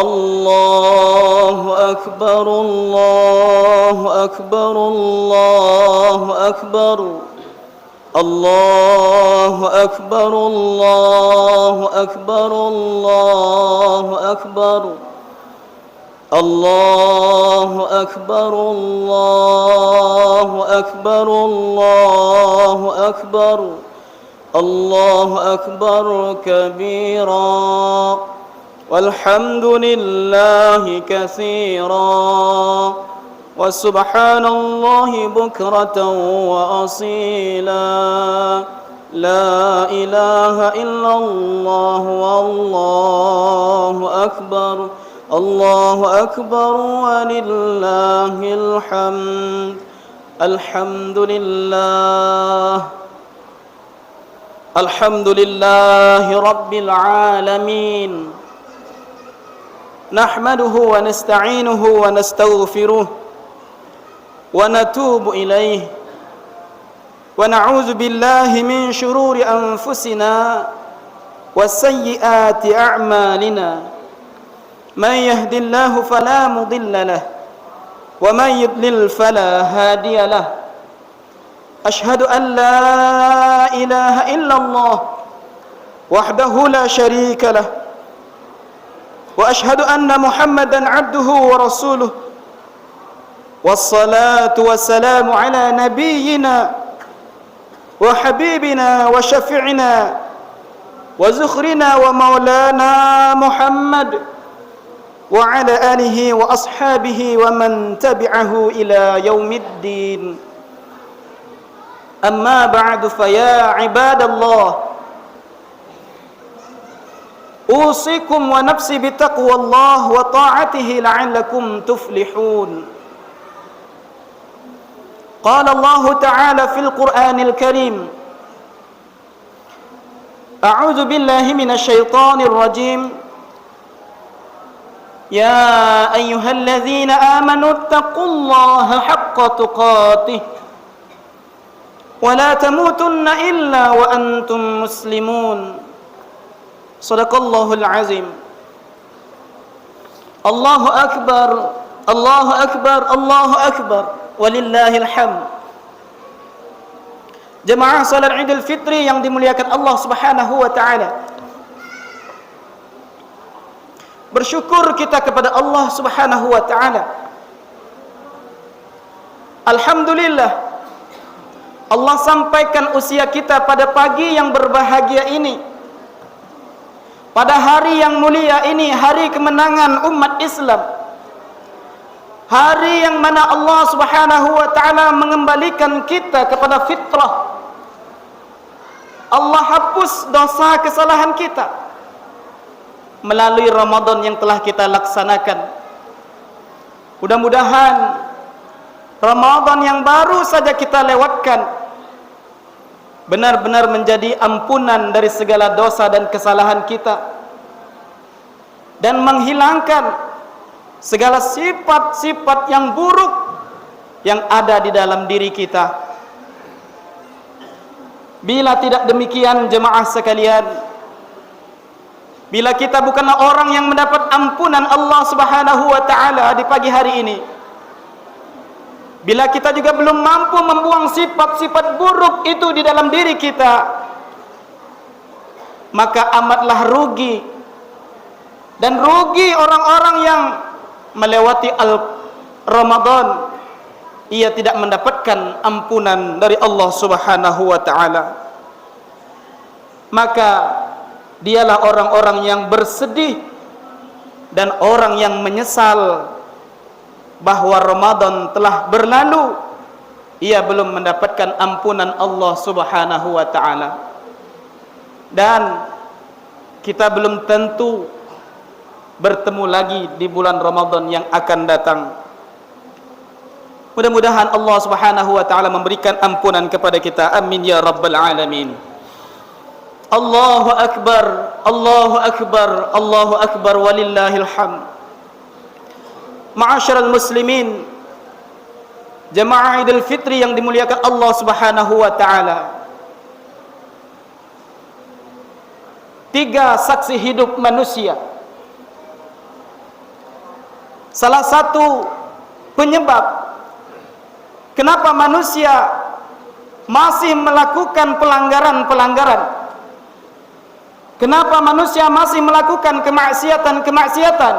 الله أكبر الله أكبر الله أكبر الله أكبر الله أكبر الله أكبر الله أكبر الله أكبر الله أكبر الله أكبر كبيرا والحمد لله كثيرا وسبحان الله بكرة وأصيلا لا إله إلا الله والله أكبر الله أكبر ولله الحمد الحمد لله الحمد لله رب العالمين نحمده ونستعينه ونستغفره ونتوب إليه ونعوذ بالله من شرور أنفسنا وسيئات أعمالنا من يهد الله فلا مضل له ومن يضلل فلا هادي له أشهد أن لا إله إلا الله وحده لا شريك له وأشهد أن محمدا عبده ورسوله والصلاة والسلام على نبينا وحبيبنا وشفيعنا وزخرنا ومولانا محمد وعلى آله وأصحابه ومن تبعه إلى يوم الدين أما بعد فيا عباد الله أوصيكم ونفسي بتقوى الله وطاعته لعلكم تفلحون قال الله تعالى في القرآن الكريم أعوذ بالله من الشيطان الرجيم يا أيها الذين آمنوا اتقوا الله حق تقاته ولا تموتن إلا وأنتم مسلمون صدق الله العظيم الله أكبر الله أكبر الله أكبر walillahil hamd. Jemaah salat Idul Fitri yang dimuliakan Allah Subhanahu wa taala. Bersyukur kita kepada Allah Subhanahu wa taala. Alhamdulillah Allah sampaikan usia kita pada pagi yang berbahagia ini, pada hari yang mulia ini, hari kemenangan umat Islam, hari yang mana Allah Subhanahu wa taala mengembalikan kita kepada fitrah. Allah hapus dosa kesalahan kita melalui Ramadan yang telah kita laksanakan. Mudah-mudahan Ramadan yang baru saja kita lewatkan benar-benar menjadi ampunan dari segala dosa dan kesalahan kita, dan menghilangkan segala sifat-sifat yang buruk yang ada di dalam diri kita. Bila tidak demikian jemaah sekalian, bila kita bukanlah orang yang mendapat ampunan Allah Subhanahu wa taala di pagi hari ini, bila kita juga belum mampu membuang sifat-sifat buruk itu di dalam diri kita, maka amatlah rugi. Dan rugi orang-orang yang melewati Ramadan, ia tidak mendapatkan ampunan dari Allah Subhanahu wa taala. Maka dialah orang-orang yang bersedih dan orang yang menyesal bahwa Ramadan telah berlalu, ia belum mendapatkan ampunan Allah Subhanahu wa taala. Dan kita belum tentu bertemu lagi di bulan Ramadan yang akan datang. Mudah-mudahan Allah Subhanahu wa taala memberikan ampunan kepada kita. Amin ya rabbal alamin. Allahu akbar, Allahu akbar, Allahu akbar walillahil hamd. Ma'asyiral muslimin, jemaah Idul Fitri yang dimuliakan Allah Subhanahu wa taala. 3 saksi hidup manusia salah satu penyebab kenapa manusia masih melakukan pelanggaran-pelanggaran, kenapa manusia masih melakukan kemaksiatan-kemaksiatan,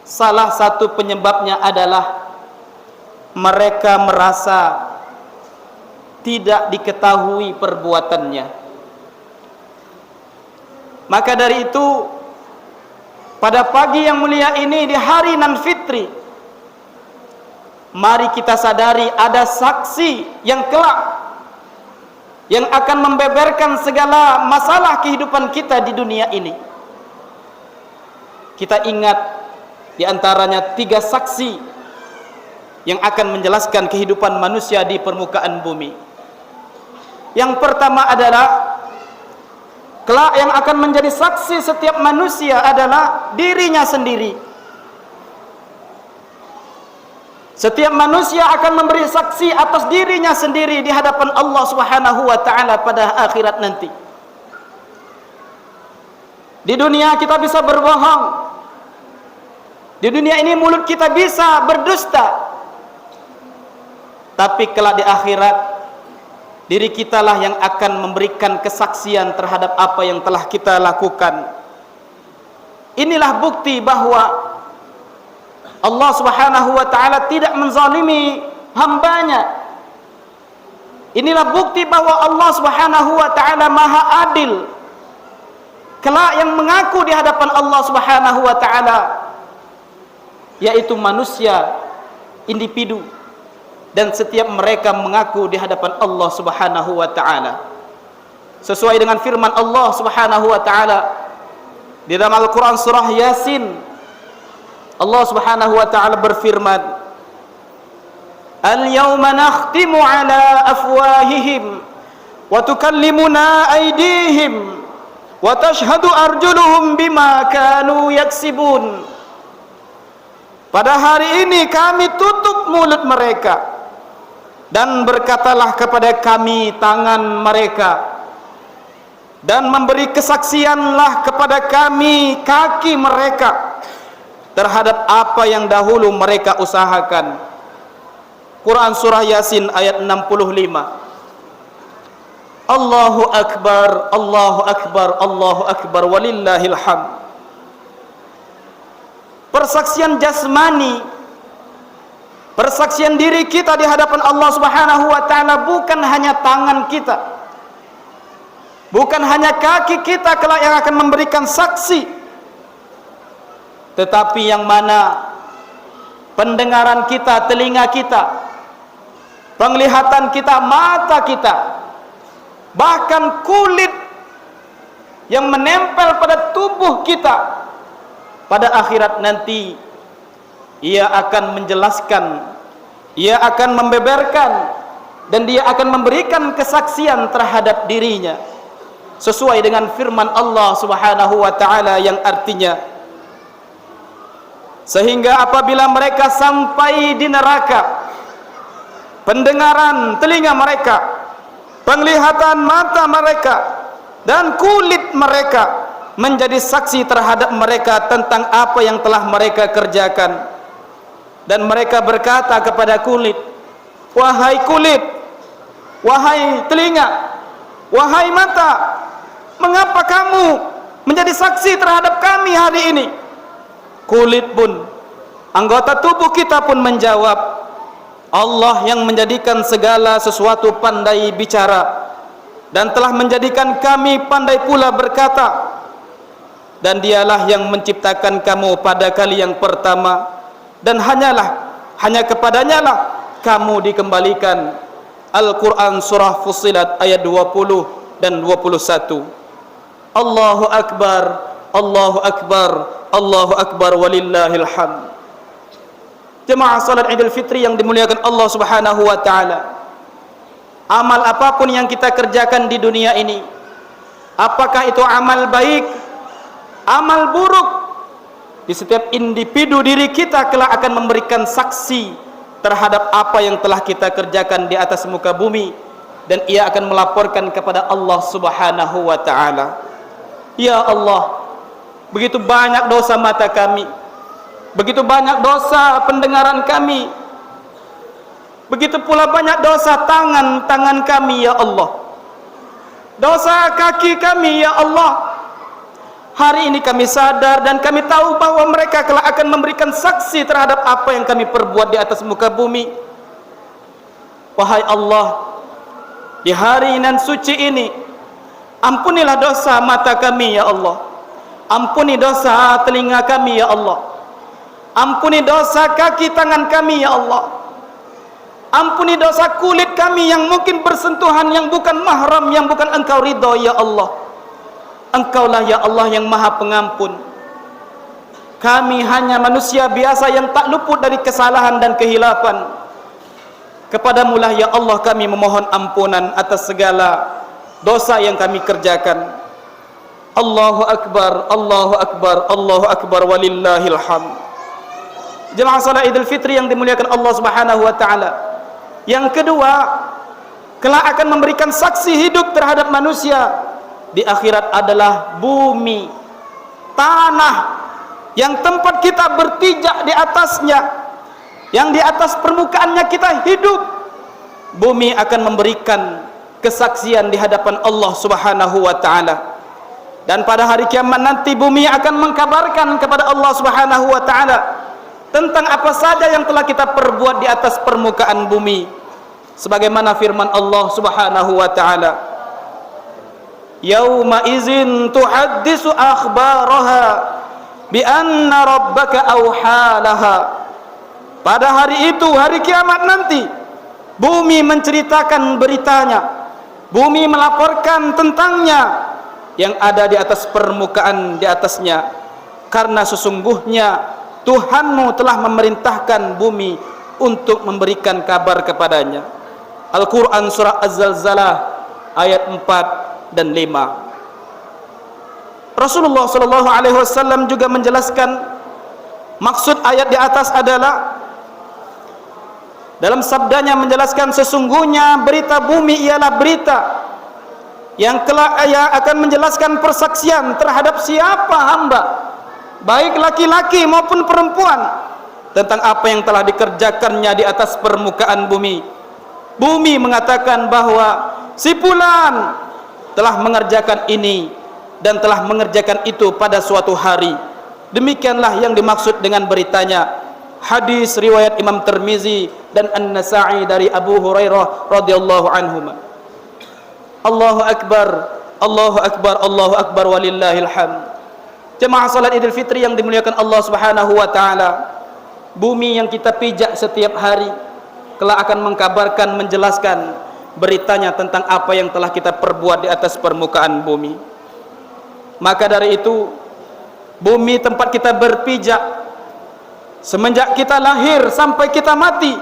salah satu penyebabnya adalah mereka merasa tidak diketahui perbuatannya. Maka dari itu, pada pagi yang mulia ini, di hari nan fitri, mari kita sadari ada saksi yang kelak yang akan membeberkan segala masalah kehidupan kita di dunia ini. Kita ingat di antaranya 3 saksi yang akan menjelaskan kehidupan manusia di permukaan bumi. Yang pertama adalah kelak yang akan menjadi saksi setiap manusia adalah dirinya sendiri. Setiap manusia akan memberi saksi atas dirinya sendiri di hadapan Allah Subhanahu wa taala pada akhirat nanti. Di dunia kita bisa berbohong. Di dunia ini mulut kita bisa berdusta. Tapi kelak di akhirat, diri kitalah yang akan memberikan kesaksian terhadap apa yang telah kita lakukan. Inilah bukti bahwa Allah Subhanahu wa taala tidak menzalimi hambanya. Inilah bukti bahwa Allah Subhanahu wa taala Maha Adil. Kelak yang mengaku di hadapan Allah Subhanahu wa taala, yaitu manusia, individu, dan setiap mereka mengaku di hadapan Allah Subhanahu wa taala. Sesuai dengan firman Allah Subhanahu wa taala di dalam Al-Qur'an surah Yasin, Allah Subhanahu wa taala berfirman, "Al-yawma nakhtimu ala afwahihim wa tukallimuna aydihim wa tashhadu arjuluhum bima kanu yaksibun." Pada hari ini kami tutup mulut mereka dan berkatalah kepada kami tangan mereka, dan memberi kesaksianlah kepada kami kaki mereka terhadap apa yang dahulu mereka usahakan. Quran surah Yasin ayat 65. Allahu Akbar, Allahu Akbar, Allahu Akbar, walillahil hamd. Persaksian jasmani, persaksian diri kita di hadapan Allah Subhanahu wa taala bukan hanya tangan kita, bukan hanya kaki kita kelak yang akan memberikan saksi, tetapi yang mana pendengaran kita, telinga kita, penglihatan kita, mata kita, bahkan kulit yang menempel pada tubuh kita, pada akhirat nanti ia akan menjelaskan, ia akan membeberkan, dan dia akan memberikan kesaksian terhadap dirinya sesuai dengan firman Allah Subhanahu wa taala yang artinya, sehingga apabila mereka sampai di neraka, pendengaran telinga mereka, penglihatan mata mereka, dan kulit mereka menjadi saksi terhadap mereka tentang apa yang telah mereka kerjakan. Dan mereka berkata kepada kulit, "Wahai kulit, wahai telinga, wahai mata, mengapa kamu menjadi saksi terhadap kami hari ini?" Kulit pun, anggota tubuh kita pun menjawab, "Allah yang menjadikan segala sesuatu pandai bicara, dan telah menjadikan kami pandai pula berkata, dan dialah yang menciptakan kamu pada kali yang pertama, dan hanya kepadanya lah kamu dikembalikan." Al-Quran surah Fussilat ayat 20 dan 21. Allahu Akbar, Allahu Akbar, Allahu Akbar, walillahil hamd. Jemaah salat Idul Fitri yang dimuliakan Allah Subhanahu wa taala, amal apapun yang kita kerjakan di dunia ini, apakah itu amal baik, amal buruk, di setiap individu diri kita kelak akan memberikan saksi terhadap apa yang telah kita kerjakan di atas muka bumi, dan ia akan melaporkan kepada Allah Subhanahu wa taala. Ya Allah, begitu banyak dosa mata kami, begitu banyak dosa pendengaran kami, begitu pula banyak dosa tangan-tangan kami ya Allah, dosa kaki kami ya Allah. Hari ini kami sadar dan kami tahu bahwa mereka kelak akan memberikan saksi terhadap apa yang kami perbuat di atas muka bumi. Wahai Allah, di hari nan suci ini, ampunilah dosa mata kami ya Allah, ampuni dosa telinga kami ya Allah, ampuni dosa kaki tangan kami ya Allah, ampuni dosa kulit kami yang mungkin bersentuhan yang bukan mahram, yang bukan Engkau ridho ya Allah. Engkaulah ya Allah yang maha pengampun. Kami hanya manusia biasa yang tak luput dari kesalahan dan kehilapan. Kepadamulah ya Allah kami memohon ampunan atas segala dosa yang kami kerjakan. Allahu Akbar, Allahu Akbar, Allahu Akbar, walillahil hamd. Jemaah salat Idul Fitri yang dimuliakan Allah Subhanahu wa taala. Yang kedua, kelak akan memberikan saksi hidup terhadap manusia di akhirat adalah bumi, tanah yang tempat kita berpijak di atasnya, yang di atas permukaannya kita hidup. Bumi akan memberikan kesaksian di hadapan Allah Subhanahu wa taala. Dan pada hari kiamat nanti bumi akan mengkabarkan kepada Allah Subhanahu wa taala tentang apa saja yang telah kita perbuat di atas permukaan bumi. Sebagaimana firman Allah Subhanahu wa taala, yauma izin tuhaddisu akhbaraha bi anna rabbaka awhalaha. Pada hari itu, hari kiamat nanti, bumi menceritakan beritanya, bumi melaporkan tentangnya yang ada di atas permukaan di atasnya, karena sesungguhnya Tuhanmu telah memerintahkan bumi untuk memberikan kabar kepadanya. Al-Quran surah Az-Zalzalah ayat 4 dan 5. Rasulullah sallallahu alaihi wasallam juga menjelaskan maksud ayat di atas adalah dalam sabdanya menjelaskan sesungguhnya berita bumi ialah berita yang kelak akan menjelaskan persaksian terhadap siapa hamba, baik laki-laki maupun perempuan, tentang apa yang telah dikerjakannya di atas permukaan bumi. Bumi mengatakan bahwa si fulan telah mengerjakan ini dan telah mengerjakan itu pada suatu hari. Demikianlah yang dimaksud dengan beritanya. Hadis riwayat Imam Tirmizi dan An-Nasa'i dari Abu Hurairah radhiyallahu anhu. Allahu Akbar, Allahu Akbar, Allahu Akbar, walillahil hamd. Jemaah salat Idul Fitri yang dimuliakan Allah Subhanahu wa taala, bumi yang kita pijak setiap hari kelak akan mengkabarkan, menjelaskan beritanya tentang apa yang telah kita perbuat di atas permukaan bumi. Maka dari itu, bumi tempat kita berpijak semenjak kita lahir sampai kita mati,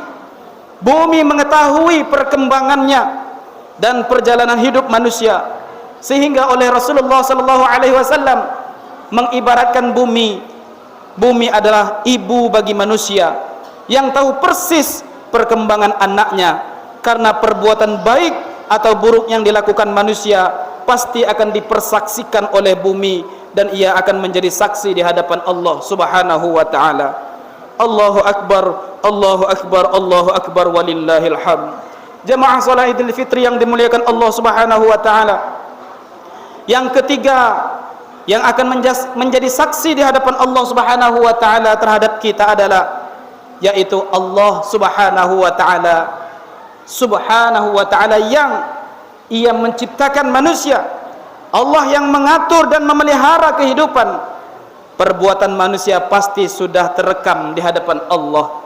bumi mengetahui perkembangannya dan perjalanan hidup manusia, sehingga oleh Rasulullah sallallahu alaihi wasallam mengibaratkan bumi adalah ibu bagi manusia yang tahu persis perkembangan anaknya, karena perbuatan baik atau buruk yang dilakukan manusia pasti akan dipersaksikan oleh bumi dan ia akan menjadi saksi di hadapan Allah Subhanahu wa taala. Allahu Akbar, Allahu Akbar, Allahu Akbar, walillahil hamd. Jemaah salat Idul Fitri yang dimuliakan Allah Subhanahu wa taala. Yang ketiga yang akan menjadi saksi di hadapan Allah Subhanahu wa taala terhadap kita adalah yaitu Allah Subhanahu wa taala yang ia menciptakan manusia, Allah yang mengatur dan memelihara kehidupan. Perbuatan manusia pasti sudah terekam di hadapan Allah,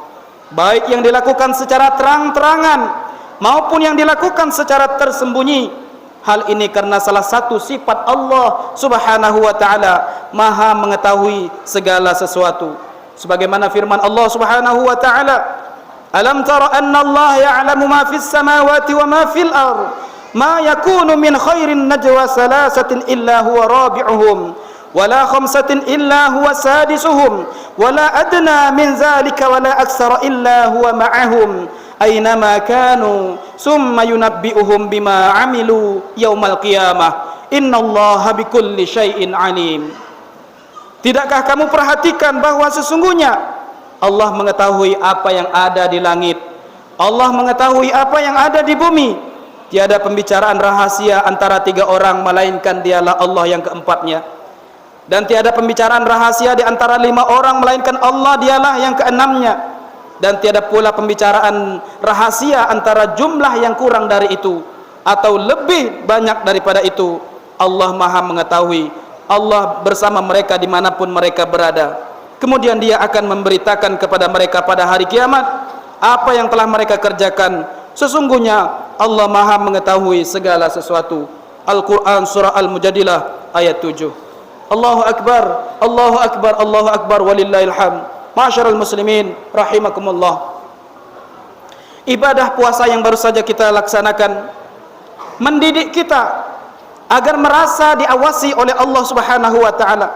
baik yang dilakukan secara terang-terangan maupun yang dilakukan secara tersembunyi. Hal ini karena salah satu sifat Allah Subhanahu wa taala, Maha mengetahui segala sesuatu. Sebagaimana firman Allah Subhanahu wa taala, alam tara anna Allah ya'lamu ma fis samawati wa ma fil ard ma yakunu min khairin najwa salasatin illa huwa rabi'uhum wala khamsatin illa huwa sadisuhum wala adna min zalika wala aksara illa huwa ma'ahum aynama kanu summa yunabbi'uhum bima 'amilu yaumal qiyamah innallaha bikulli syai'in 'alim. Tidakkah kamu perhatikan bahwa sesungguhnya Allah mengetahui apa yang ada di langit, Allah mengetahui apa yang ada di bumi. Tiada pembicaraan rahasia antara tiga orang melainkan dialah Allah yang keempatnya, dan tiada pembicaraan rahasia di antara lima orang melainkan Allah dialah yang keenamnya, dan tiada pula pembicaraan rahasia antara jumlah yang kurang dari itu atau lebih banyak daripada itu. Allah Maha mengetahui. Allah bersama mereka dimanapun mereka berada. Kemudian Dia akan memberitakan kepada mereka pada hari kiamat apa yang telah mereka kerjakan. Sesungguhnya Allah Maha mengetahui segala sesuatu. Al-Quran surah Al-Mujadilah ayat 7. Allahu Akbar, Allahu Akbar, Allahu Akbar, walillahil hamd. Ma'asyiral muslimin rahimakumullah. Ibadah puasa yang baru saja kita laksanakan mendidik kita agar merasa diawasi oleh Allah Subhanahu wa taala,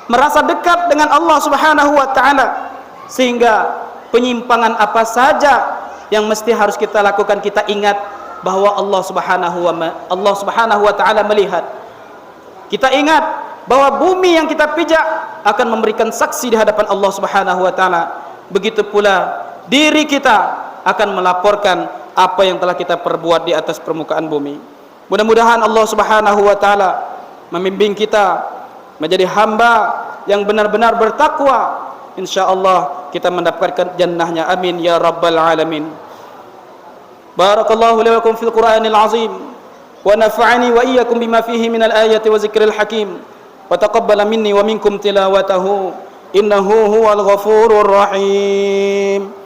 merasa dekat dengan Allah Subhanahu wa taala, sehingga penyimpangan apa saja yang mesti harus kita lakukan kita ingat bahwa Allah Subhanahu wa taala melihat. Kita ingat bahwa bumi yang kita pijak akan memberikan saksi di hadapan Allah Subhanahu wa taala. Begitu pula diri kita akan melaporkan apa yang telah kita perbuat di atas permukaan bumi. Mudah-mudahan Allah Subhanahu wa taala membimbing kita menjadi hamba yang benar-benar bertakwa. Insyaallah kita mendapatkan jannahnya. Amin ya rabbal alamin. Barakallahu li wa lakum fil Qur'anil azim wa nafa'ani wa iyyakum bima fihi minal ayati wa zikril hakim wa taqabbala minni wa minkum tilawatahu innahu huwal ghafurur rahim.